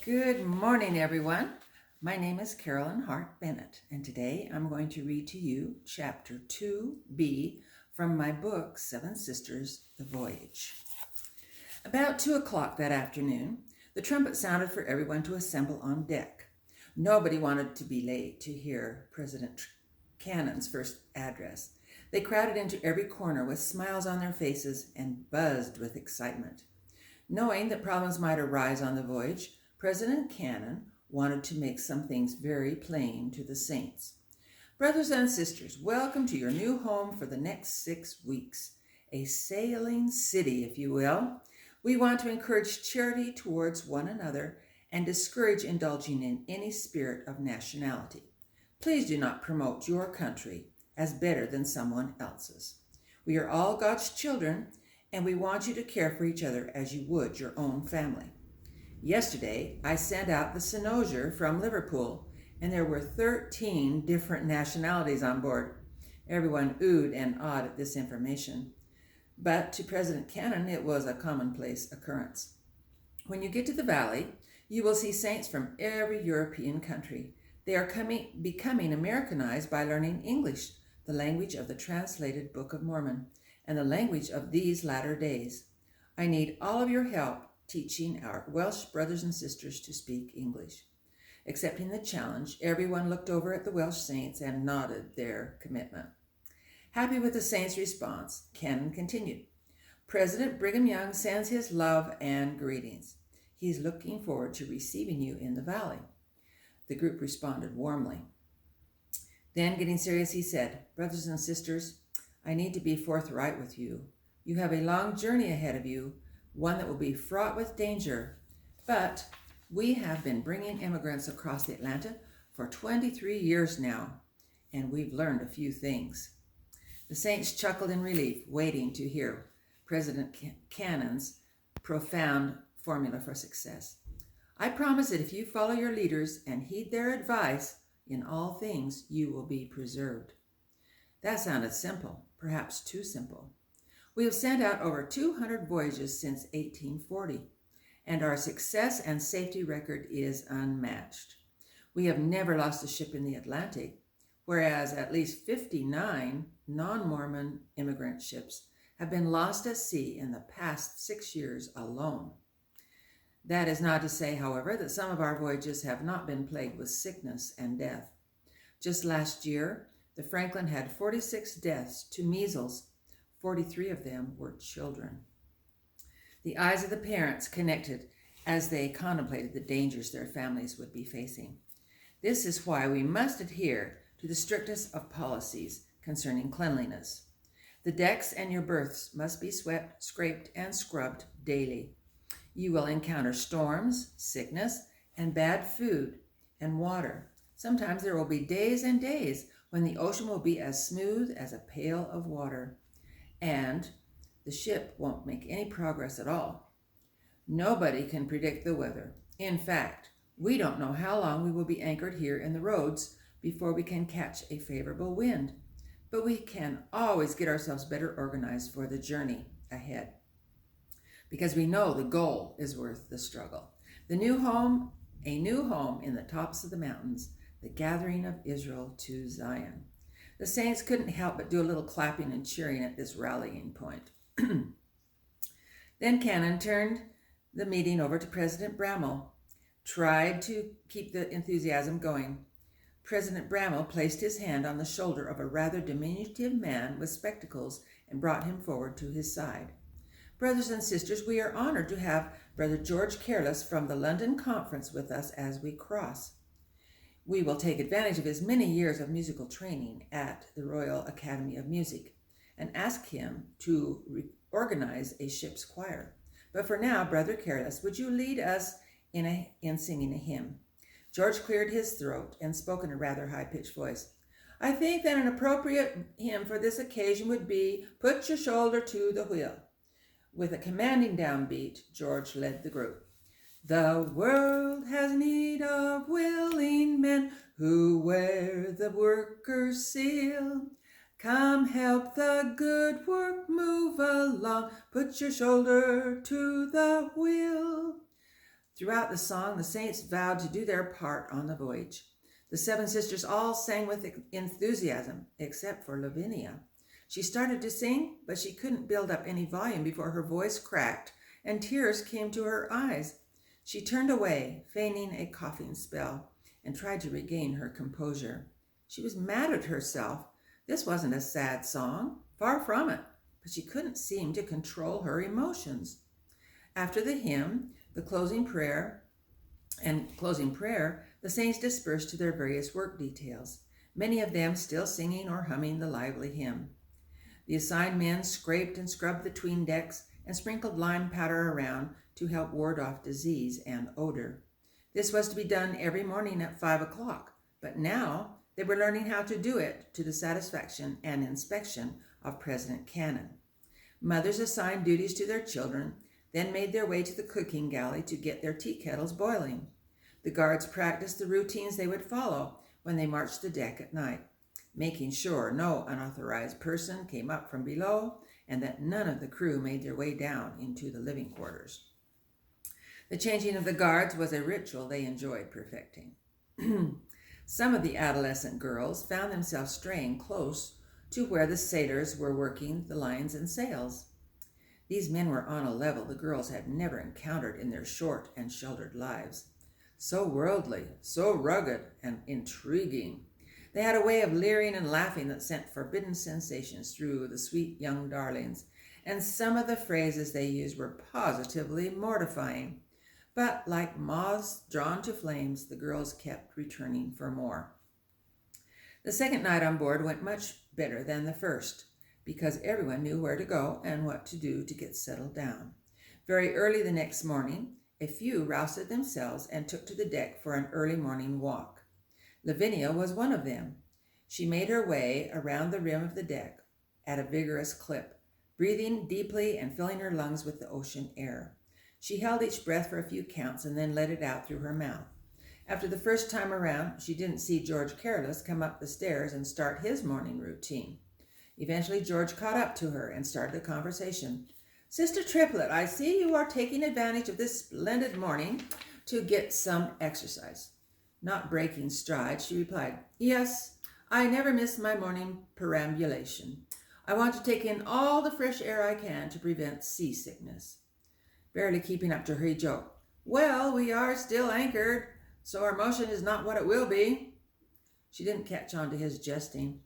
Good morning, everyone. My name is Carolyn Hart Bennett, and today I'm going to read to you Chapter 2B from my book, Seven Sisters, The Voyage. About 2 o'clock that afternoon, the trumpet sounded for everyone to assemble on deck. Nobody wanted to be late to hear President Cannon's first address. They crowded into every corner with smiles on their faces and buzzed with excitement. Knowing that problems might arise on the voyage, President Cannon wanted to make some things very plain to the saints. Brothers and sisters, welcome to your new home for the next 6 weeks. A sailing city, if you will. We want to encourage charity towards one another and discourage indulging in any spirit of nationality. Please do not promote your country as better than someone else's. We are all God's children, and we want you to care for each other as you would your own family. Yesterday, I sent out the cynosure from Liverpool, and there were 13 different nationalities on board. Everyone oohed and awed at this information. But to President Cannon, it was a commonplace occurrence. When you get to the valley, you will see saints from every European country. They are becoming Americanized by learning English, the language of the translated Book of Mormon, and the language of these latter days. I need all of your help teaching our Welsh brothers and sisters to speak English. Accepting the challenge, everyone looked over at the Welsh saints and nodded their commitment. Happy with the saints' response, Cannon continued. President Brigham Young sends his love and greetings. He's looking forward to receiving you in the valley. The group responded warmly. Then, getting serious, he said, Brothers and sisters, I need to be forthright with you. You have a long journey ahead of you, one that will be fraught with danger, but we have been bringing immigrants across the Atlantic for 23 years now, and we've learned a few things. The saints chuckled in relief, waiting to hear President Cannon's profound formula for success. I promise that if you follow your leaders and heed their advice, in all things you will be preserved. That sounded simple, perhaps too simple. We have sent out over 200 voyages since 1840, and our success and safety record is unmatched. We have never lost a ship in the Atlantic, whereas at least 59 non-Mormon immigrant ships have been lost at sea in the past 6 years alone. That is not to say, however, that some of our voyages have not been plagued with sickness and death. Just last year, the Franklin had 46 deaths to measles. 43 of them were children. The eyes of the parents connected as they contemplated the dangers their families would be facing. This is why we must adhere to the strictest of policies concerning cleanliness. The decks and your berths must be swept, scraped, and scrubbed daily. You will encounter storms, sickness, and bad food and water. Sometimes there will be days and days when the ocean will be as smooth as a pail of water, and the ship won't make any progress at all. Nobody can predict the weather. In fact, we don't know how long we will be anchored here in the roads before we can catch a favorable wind, but we can always get ourselves better organized for the journey ahead, because we know the goal is worth the struggle. A new home in the tops of the mountains, the gathering of Israel to Zion. The saints couldn't help but do a little clapping and cheering at this rallying point. Then Cannon turned the meeting over to President Bramall, tried to keep the enthusiasm going. President Bramall placed his hand on the shoulder of a rather diminutive man with spectacles and brought him forward to his side. Brothers and sisters, we are honored to have Brother George Careless from the London Conference with us as we cross. We will take advantage of his many years of musical training at the Royal Academy of Music and ask him to organize a ship's choir. But for now, Brother Careless, would you lead us in singing a hymn? George cleared his throat and spoke in a rather high-pitched voice. I think that an appropriate hymn for this occasion would be Put Your Shoulder to the Wheel. With a commanding downbeat, George led the group. The world has need of willing men who wear the worker's seal. Come help the good work move along. Put your shoulder to the wheel. Throughout the song, the saints vowed to do their part on the voyage. The seven sisters all sang with enthusiasm, except for Lavinia. She started to sing, but she couldn't build up any volume before her voice cracked and tears came to her eyes. She turned away, feigning a coughing spell, and tried to regain her composure. She was mad at herself. This wasn't a sad song, far from it, but she couldn't seem to control her emotions. After the hymn, the closing prayer, the saints dispersed to their various work details, many of them still singing or humming the lively hymn. The assigned men scraped and scrubbed the 'tween decks and sprinkled lime powder around to help ward off disease and odor. This was to be done every morning at 5 o'clock, but now they were learning how to do it to the satisfaction and inspection of President Cannon. Mothers assigned duties to their children, then made their way to the cooking galley to get their tea kettles boiling. The guards practiced the routines they would follow when they marched the deck at night, making sure no unauthorized person came up from below and that none of the crew made their way down into the living quarters. The changing of the guards was a ritual they enjoyed perfecting. Some of the adolescent girls found themselves straying close to where the sailors were working the lines and sails. These men were on a level the girls had never encountered in their short and sheltered lives. So worldly, so rugged and intriguing. They had a way of leering and laughing that sent forbidden sensations through the sweet young darlings, and some of the phrases they used were positively mortifying. But like moths drawn to flames, the girls kept returning for more. The second night on board went much better than the first, because everyone knew where to go and what to do to get settled down. Very early the next morning, a few rousted themselves and took to the deck for an early morning walk. Lavinia was one of them. She made her way around the rim of the deck at a vigorous clip, breathing deeply and filling her lungs with the ocean air. She held each breath for a few counts and then let it out through her mouth. After the first time around, she didn't see George Careless come up the stairs and start his morning routine. Eventually, George caught up to her and started a conversation. "Sister Triplet, I see you are taking advantage of this splendid morning to get some exercise." Not breaking stride, she replied, "Yes, I never miss my morning perambulation. I want to take in all the fresh air I can to prevent seasickness." Barely keeping up to her, he joked, "Well, we are still anchored, so our motion is not what it will be." She didn't catch on to his jesting.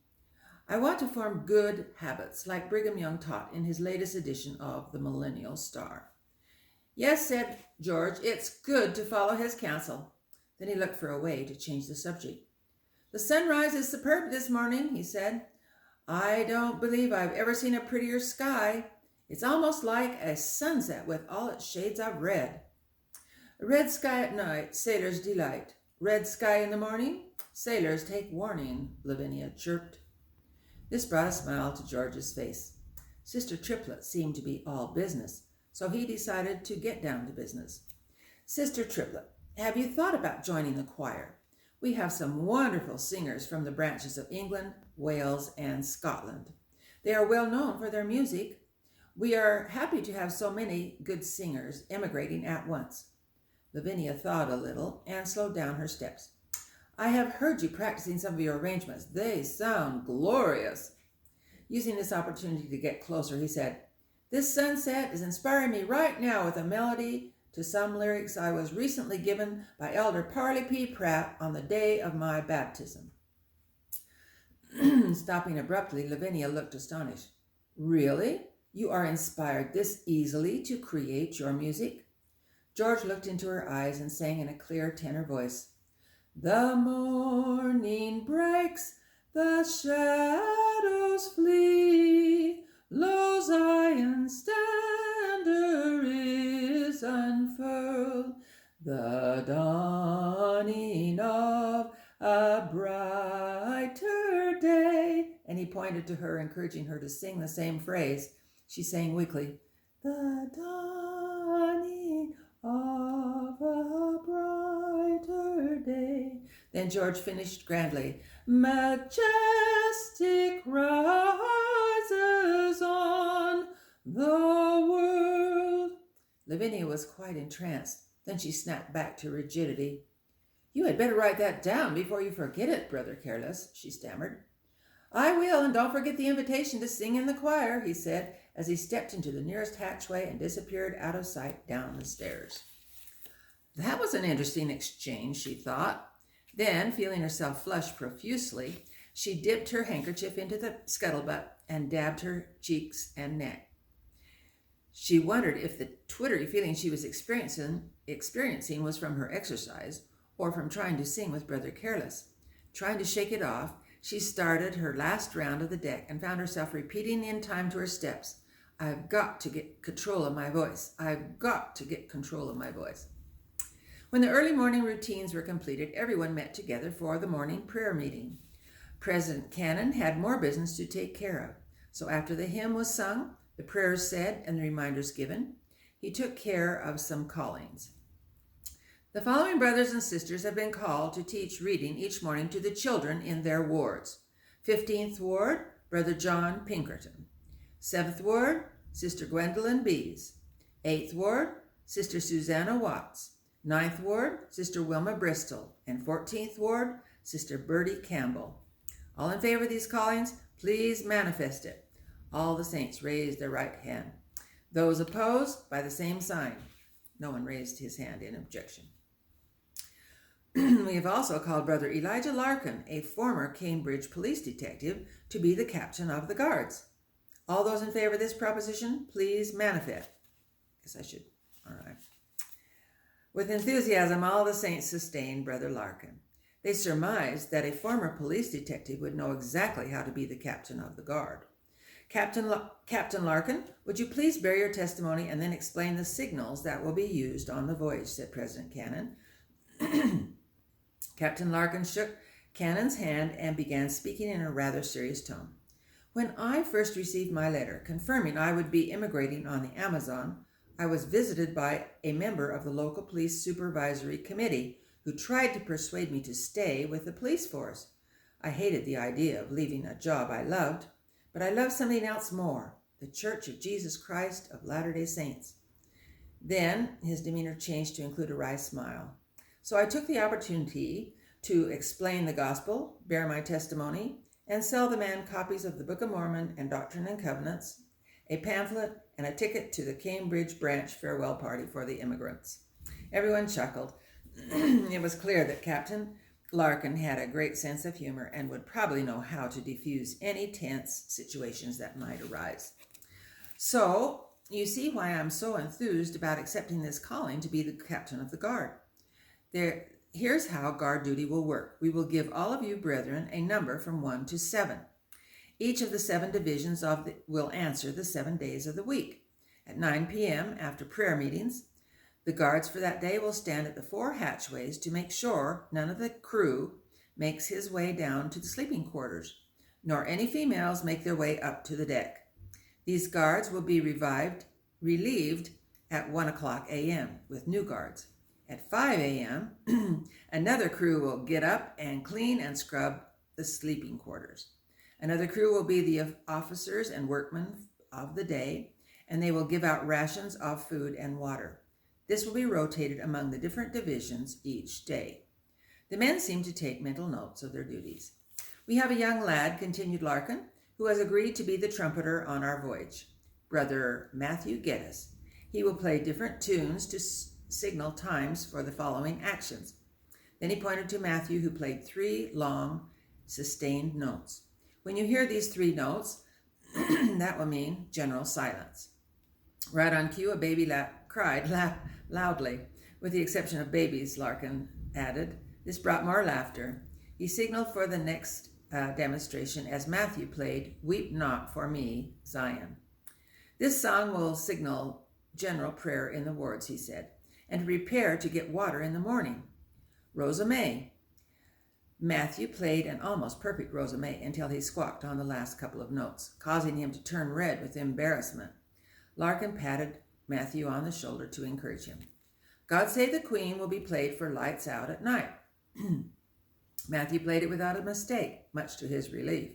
"I want to form good habits, like Brigham Young taught in his latest edition of the Millennial Star." "Yes," said George, "it's good to follow his counsel." Then he looked for a way to change the subject. "The sunrise is superb this morning," he said. "I don't believe I've ever seen a prettier sky. It's almost like a sunset with all its shades of red." "A red sky at night, sailors' delight. Red sky in the morning, sailors take warning," Lavinia chirped. This brought a smile to George's face. Sister Triplet seemed to be all business, so he decided to get down to business. "Sister Triplet, have you thought about joining the choir? We have some wonderful singers from the branches of England, Wales, and Scotland. They are well known for their music. We are happy to have so many good singers emigrating at once." Lavinia thawed a little and slowed down her steps. "I have heard you practicing some of your arrangements. They sound glorious." Using this opportunity to get closer, he said, "This sunset is inspiring me right now with a melody to some lyrics I was recently given by Elder Parley P. Pratt on the day of my baptism." Stopping abruptly, Lavinia looked astonished. "Really? You are inspired this easily to create your music?" George looked into her eyes and sang in a clear tenor voice, "The morning breaks, the shadows flee, lo, Zion's standard is unfurled, the dawning of a brighter day." And he pointed to her, encouraging her to sing the same phrase. She sang weakly, "The dawning of a brighter day." Then George finished grandly, "Majestic rises on the world." Lavinia was quite entranced. Then she snapped back to rigidity. "You had better write that down before you forget it, Brother Careless," she stammered. "I will, and don't forget the invitation to sing in the choir," he said, as he stepped into the nearest hatchway and disappeared out of sight down the stairs. That was an interesting exchange, she thought. Then, feeling herself flush profusely, she dipped her handkerchief into the scuttlebutt and dabbed her cheeks and neck. She wondered if the twittery feeling she was experiencing was from her exercise or from trying to sing with Brother Careless. Trying to shake it off, she started her last round of the deck and found herself repeating in time to her steps, "I've got to get control of my voice. I've got to get control of my voice." When the early morning routines were completed, everyone met together for the morning prayer meeting. President Cannon had more business to take care of, so after the hymn was sung, the prayers said, and the reminders given, he took care of some callings. The following brothers and sisters have been called to teach reading each morning to the children in their wards. 15th Ward, Brother John Pinkerton. 7th Ward, Sister Gwendolyn Bees. 8th Ward, Sister Susanna Watts. 9th Ward, Sister Wilma Bristol. And 14th Ward, Sister Bertie Campbell. All in favor of these callings, please manifest it. All the saints raised their right hand. Those opposed, by the same sign. No one raised his hand in objection. We have also called Brother Elijah Larkin, a former Cambridge police detective, to be the captain of the guards. All those in favor of this proposition, please manifest. All right. With enthusiasm, all the saints sustained Brother Larkin. They surmised that a former police detective would know exactly how to be the captain of the guard. Captain Larkin, would you please bear your testimony and then explain the signals that will be used on the voyage, said President Cannon. Captain Larkin shook Cannon's hand and began speaking in a rather serious tone. When I first received my letter confirming I would be immigrating on the Amazon, I was visited by a member of the local police supervisory committee who tried to persuade me to stay with the police force. I hated the idea of leaving a job I loved, but I loved something else more, the Church of Jesus Christ of Latter-day Saints. Then his demeanor changed to include a wry smile. So I took the opportunity to explain the gospel, bear my testimony, and sell the man copies of the Book of Mormon and Doctrine and Covenants, a pamphlet, and a ticket to the Cambridge branch farewell party for the immigrants. Everyone chuckled. It was clear that Captain Larkin had a great sense of humor and would probably know how to defuse any tense situations that might arise. So, you see why I'm so enthused about accepting this calling to be the captain of the guard. Here's how guard duty will work. We will give all of you brethren a number from 1 to 7. Each of the 7 divisions will answer the 7 days of the week. At 9 p.m., after prayer meetings, the guards for that day will stand at the 4 hatchways to make sure none of the crew makes his way down to the sleeping quarters, nor any females make their way up to the deck. These guards will be relieved at 1 o'clock a.m. with new guards. At 5 a.m., another crew will get up and clean and scrub the sleeping quarters. Another crew will be the officers and workmen of the day, and they will give out rations of food and water. This will be rotated among the different divisions each day. The men seem to take mental notes of their duties. We have a young lad, continued Larkin, who has agreed to be the trumpeter on our voyage, Brother Matthew Geddes. He will play different tunes to signal times for the following actions. Then he pointed to Matthew, who played 3 long, sustained notes. When you hear these 3 notes, that will mean general silence. Right on cue, a baby cried loudly. With the exception of babies, Larkin added. This brought more laughter. He signaled for the next demonstration as Matthew played Weep Not for Me, Zion. This song will signal general prayer in the wards, he said, and prepare to get water in the morning. Rosa May. Matthew played an almost perfect Rosa May until he squawked on the last couple of notes, causing him to turn red with embarrassment. Larkin patted Matthew on the shoulder to encourage him. God Save the Queen will be played for lights out at night. Matthew played it without a mistake, much to his relief.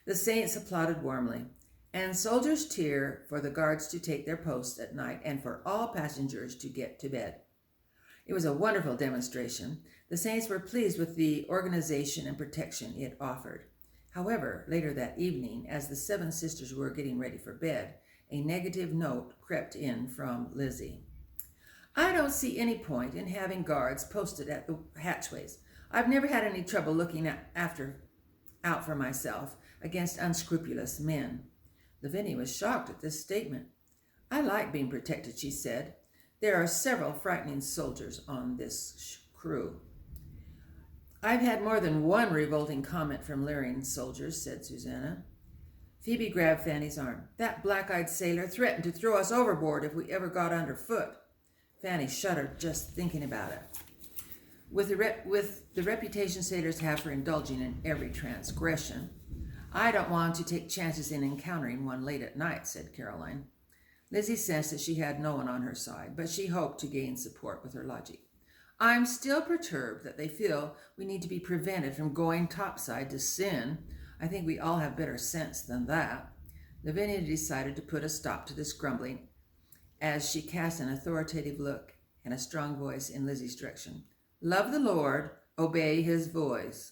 The saints applauded warmly, and soldiers cheer for the guards to take their posts at night and for all passengers to get to bed. It was a wonderful demonstration. The saints were pleased with the organization and protection it offered. However, later that evening, as the 7 sisters were getting ready for bed, a negative note crept in from Lizzie. I don't see any point in having guards posted at the hatchways. I've never had any trouble looking out for myself against unscrupulous men. Lavinia was shocked at this statement. I like being protected, she said. There are several frightening soldiers on this crew. I've had more than one revolting comment from leering soldiers, said Susanna. Phoebe grabbed Fanny's arm. That black-eyed sailor threatened to throw us overboard if we ever got underfoot. Fanny shuddered just thinking about it. With the reputation sailors have for indulging in every transgression, I don't want to take chances in encountering one late at night, said Caroline. Lizzie sensed that she had no one on her side, but she hoped to gain support with her logic. I'm still perturbed that they feel we need to be prevented from going topside to sin. I think we all have better sense than that. Lavinia decided to put a stop to this grumbling as she cast an authoritative look and a strong voice in Lizzie's direction. Love the Lord, obey his voice.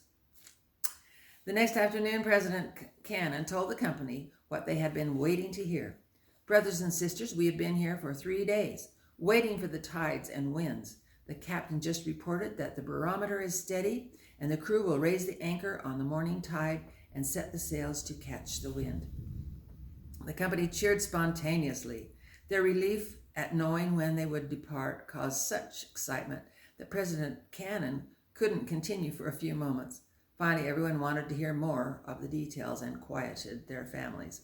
The next afternoon, President Cannon told the company what they had been waiting to hear. Brothers and sisters, we have been here for 3 days, waiting for the tides and winds. The captain just reported that the barometer is steady and the crew will raise the anchor on the morning tide and set the sails to catch the wind. The company cheered spontaneously. Their relief at knowing when they would depart caused such excitement that President Cannon couldn't continue for a few moments. Finally, everyone wanted to hear more of the details and quieted their families.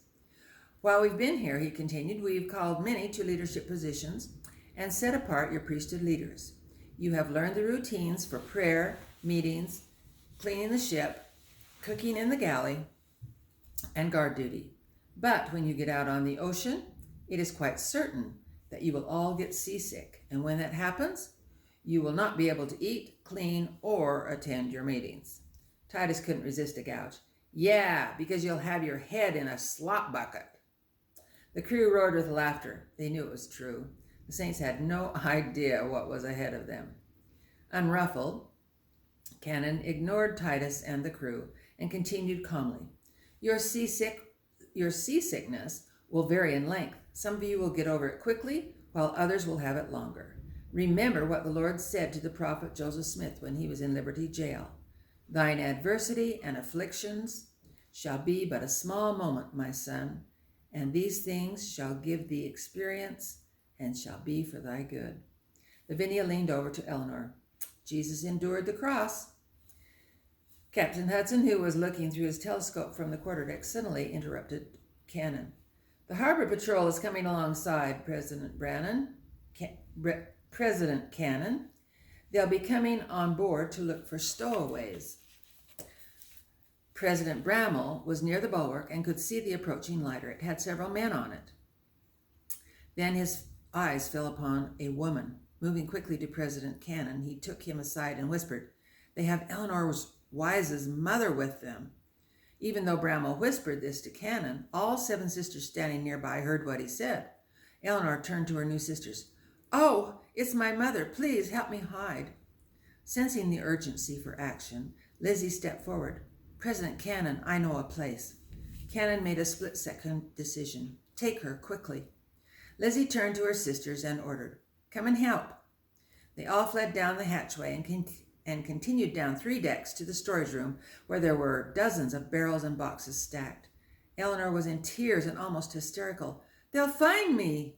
While we've been here, he continued, we've called many to leadership positions and set apart your priesthood leaders. You have learned the routines for prayer, meetings, cleaning the ship, cooking in the galley, and guard duty. But when you get out on the ocean, it is quite certain that you will all get seasick. And when that happens, you will not be able to eat, clean, or attend your meetings. Titus couldn't resist a gouge. Yeah, because you'll have your head in a slop bucket. The crew roared with laughter. They knew it was true. The saints had no idea what was ahead of them. Unruffled, Cannon ignored Titus and the crew and continued calmly. Your seasickness will vary in length. Some of you will get over it quickly, while others will have it longer. Remember what the Lord said to the prophet Joseph Smith when he was in Liberty Jail. Thine adversity and afflictions shall be but a small moment, my son, and these things shall give thee experience and shall be for thy good. Lavinia leaned over to Eleanor. Jesus endured the cross. Captain Hudson, who was looking through his telescope from the quarterdeck, suddenly interrupted Cannon. The harbor patrol is coming alongside, President Cannon. They'll be coming on board to look for stowaways. President Bramall was near the bulwark and could see the approaching lighter. It had several men on it. Then his eyes fell upon a woman. Moving quickly to President Cannon, he took him aside and whispered, They have Eleanor Wise's mother with them. Even though Bramall whispered this to Cannon, all 7 sisters standing nearby heard what he said. Eleanor turned to her new sisters. Oh, it's my mother. Please help me hide. Sensing the urgency for action, Lizzie stepped forward. President Cannon, I know a place. Cannon made a split-second decision. Take her quickly. Lizzie turned to her sisters and ordered, Come and help. They all fled down the hatchway and continued down 3 decks to the storage room where there were dozens of barrels and boxes stacked. Eleanor was in tears and almost hysterical. They'll find me.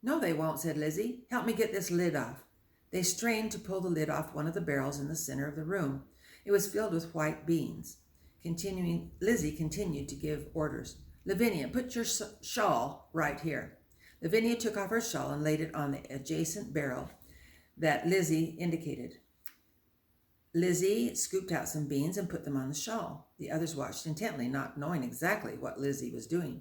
No, they won't, said Lizzie. Help me get this lid off. They strained to pull the lid off one of the barrels in the center of the room. It was filled with white beans. Lizzie continued to give orders. Lavinia, put your shawl right here. Lavinia took off her shawl and laid it on the adjacent barrel that Lizzie indicated. Lizzie scooped out some beans and put them on the shawl. The others watched intently, not knowing exactly what Lizzie was doing.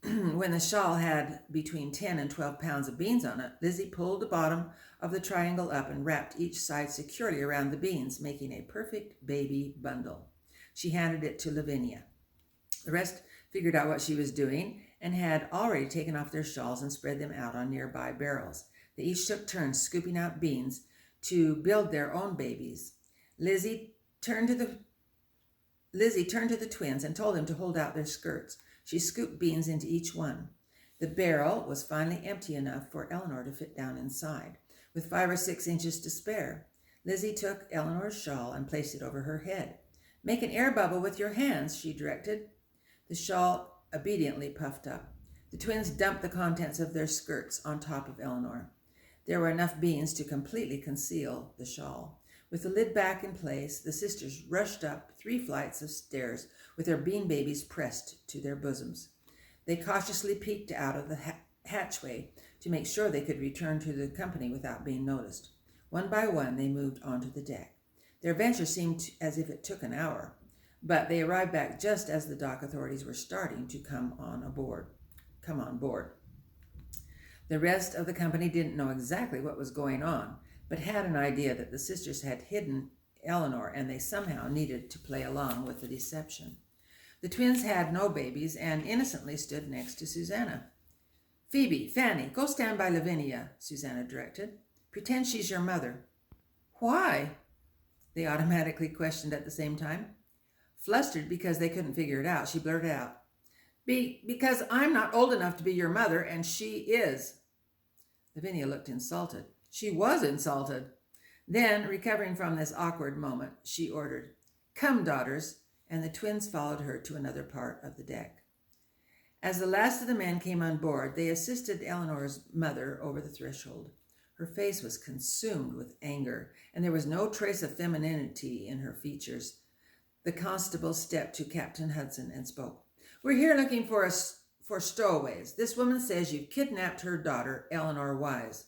When the shawl had between 10 and 12 pounds of beans on it, Lizzie pulled the bottom of the triangle up and wrapped each side securely around the beans, making a perfect baby bundle. She handed it to Lavinia. The rest figured out what she was doing and had already taken off their shawls and spread them out on nearby barrels. They each took turns scooping out beans to build their own babies. Lizzie turned to the twins and told them to hold out their skirts. She scooped beans into each one. The barrel was finally empty enough for Eleanor to fit down inside, with 5 or 6 inches to spare. Lizzie took Eleanor's shawl and placed it over her head. "Make an air bubble with your hands," she directed. The shawl obediently puffed up. The twins dumped the contents of their skirts on top of Eleanor. There were enough beans to completely conceal the shawl. With the lid back in place, the sisters rushed up 3 flights of stairs with their bean babies pressed to their bosoms. They cautiously peeked out of the hatchway to make sure they could return to the company without being noticed. One by one, they moved onto the deck. Their venture seemed as if it took an hour, but they arrived back just as the dock authorities were starting to come on board. The rest of the company didn't know exactly what was going on, but had an idea that the sisters had hidden Eleanor and they somehow needed to play along with the deception. The twins had no babies and innocently stood next to Susanna. "Phoebe, Fanny, go stand by Lavinia," Susanna directed. "Pretend she's your mother." "Why?" they automatically questioned at the same time. Flustered because they couldn't figure it out, she blurted out, Because I'm not old enough to be your mother, and she is." Lavinia looked insulted. She was insulted. Then, recovering from this awkward moment, she ordered, "Come, daughters," and the twins followed her to another part of the deck. As the last of the men came on board, they assisted Eleanor's mother over the threshold. Her face was consumed with anger, and there was no trace of femininity in her features. The constable stepped to Captain Hudson and spoke. "We're here looking for stowaways. This woman says you've kidnapped her daughter, Eleanor Wise."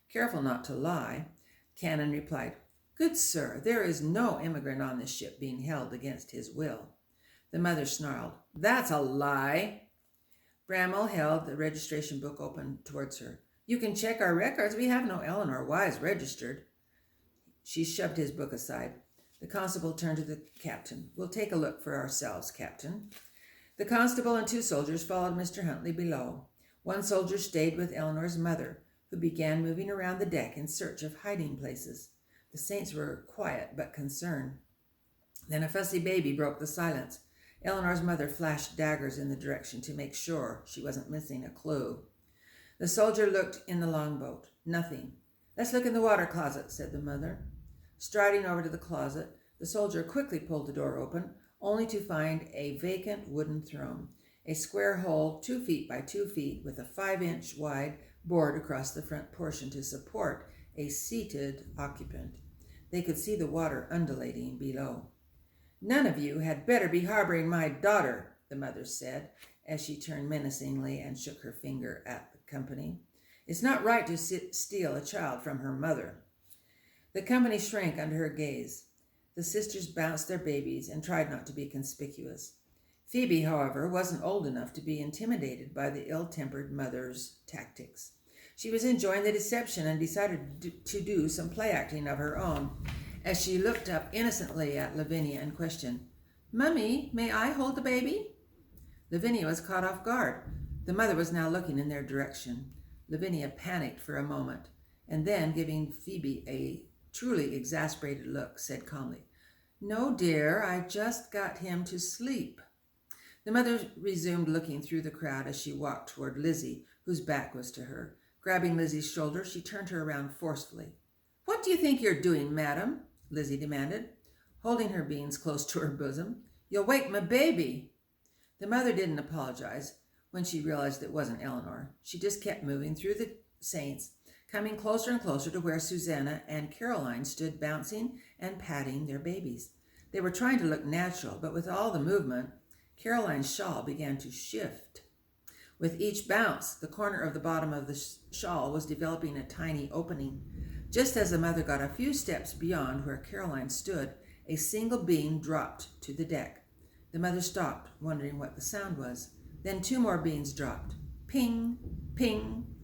"Careful not to lie," Cannon replied. "Good sir, there is no immigrant on this ship being held against his will." The mother snarled, "That's a lie." Bramwell held the registration book open towards her. "You can check our records. We have no Eleanor Wise registered." She shoved his book aside. The constable turned to the captain. "We'll take a look for ourselves, Captain." The constable and 2 soldiers followed Mr. Huntley below. One soldier stayed with Eleanor's mother, who began moving around the deck in search of hiding places. The saints were quiet but concerned. Then a fussy baby broke the silence. Eleanor's mother flashed daggers in the direction to make sure she wasn't missing a clue. The soldier looked in the longboat. Nothing. "Let's look in the water closet," said the mother. Striding over to the closet, the soldier quickly pulled the door open, only to find a vacant wooden throne, a square hole 2 feet by 2 feet with a 5-inch wide board across the front portion to support a seated occupant. They could see the water undulating below. "None of you had better be harboring my daughter," the mother said, as she turned menacingly and shook her finger at the company. "It's not right to steal a child from her mother." The company shrank under her gaze. The sisters bounced their babies and tried not to be conspicuous. Phoebe, however, wasn't old enough to be intimidated by the ill-tempered mother's tactics. She was enjoying the deception and decided to do some play acting of her own as she looked up innocently at Lavinia and questioned, "Mummy, may I hold the baby?" Lavinia was caught off guard. The mother was now looking in their direction. Lavinia panicked for a moment, and then, giving Phoebe a truly exasperated look, said calmly, "No, dear, I just got him to sleep." The mother resumed looking through the crowd as she walked toward Lizzie, whose back was to her. Grabbing Lizzie's shoulder, she turned her around forcefully. "What do you think you're doing, madam?" Lizzie demanded, holding her beans close to her bosom. "You'll wake my baby." The mother didn't apologize when she realized it wasn't Eleanor. She just kept moving through the saints, coming closer and closer to where Susanna and Caroline stood bouncing and patting their babies. They were trying to look natural, but with all the movement, Caroline's shawl began to shift. With each bounce, the corner of the bottom of the shawl was developing a tiny opening. Just as the mother got a few steps beyond where Caroline stood, a single bean dropped to the deck. The mother stopped, wondering what the sound was. Then 2 more beans dropped. Ping, ping.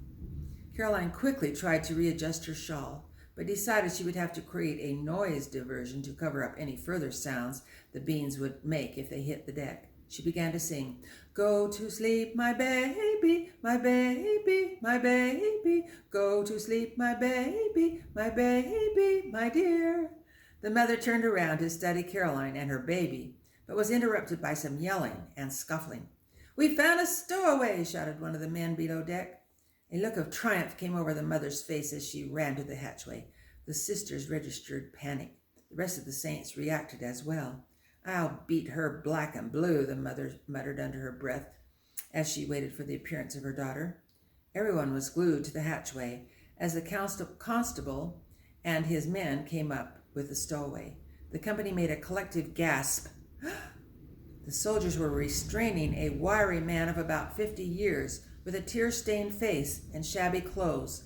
Caroline quickly tried to readjust her shawl, but decided she would have to create a noise diversion to cover up any further sounds the beans would make if they hit the deck. She began to sing, "Go to sleep, my baby, my baby, my baby. Go to sleep, my baby, my baby, my dear." The mother turned around to study Caroline and her baby, but was interrupted by some yelling and scuffling. "We found a stowaway," shouted one of the men below deck. A look of triumph came over the mother's face as she ran to the hatchway. The sisters registered panic. The rest of the saints reacted as well. "I'll beat her black and blue," the mother muttered under her breath as she waited for the appearance of her daughter. Everyone was glued to the hatchway as the constable and his men came up with the stowaway. The company made a collective gasp. The soldiers were restraining a wiry man of about 50 years with a tear-stained face and shabby clothes.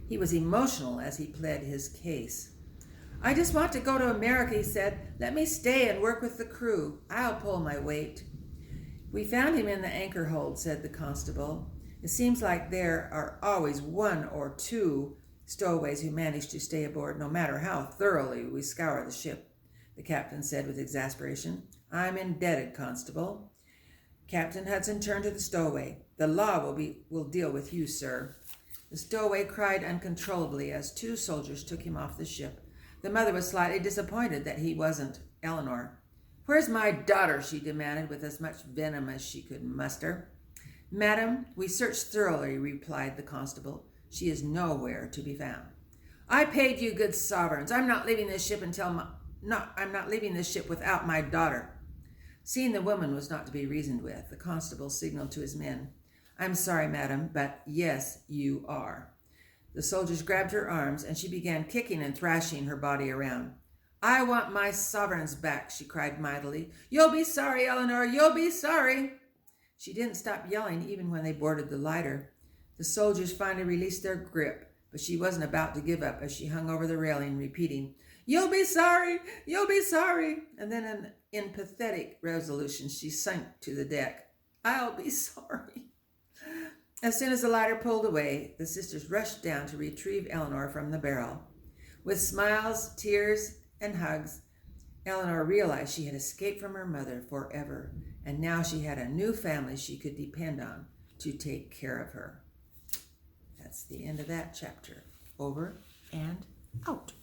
He was emotional as he pled his case. "I just want to go to America," he said. "Let me stay and work with the crew. I'll pull my weight." "We found him in the anchor hold," said the constable. "It seems like there are always one or two stowaways who manage to stay aboard, no matter how thoroughly we scour the ship," the captain said with exasperation. "I'm indebted, constable." Captain Hudson turned to the stowaway. "The law will deal with you, sir." The stowaway cried uncontrollably as two soldiers took him off the ship. The mother was slightly disappointed that he wasn't Eleanor. "Where's my daughter?" she demanded with as much venom as she could muster. "Madam, we searched thoroughly," replied the constable. "She is nowhere to be found." "I paid you good sovereigns. I'm not leaving this ship without my daughter." Seeing the woman was not to be reasoned with, the constable signaled to his men. "I'm sorry, madam, but yes, you are." The soldiers grabbed her arms, and she began kicking and thrashing her body around. "I want my sovereigns back," she cried mightily. "You'll be sorry, Eleanor, you'll be sorry." She didn't stop yelling even when they boarded the lighter. The soldiers finally released their grip, but she wasn't about to give up as she hung over the railing, repeating, "You'll be sorry, you'll be sorry." And then in pathetic resolution, she sank to the deck. "I'll be sorry." As soon as the lighter pulled away, the sisters rushed down to retrieve Eleanor from the barrel. With smiles, tears, and hugs, Eleanor realized she had escaped from her mother forever, and now she had a new family she could depend on to take care of her. That's the end of that chapter. Over and out.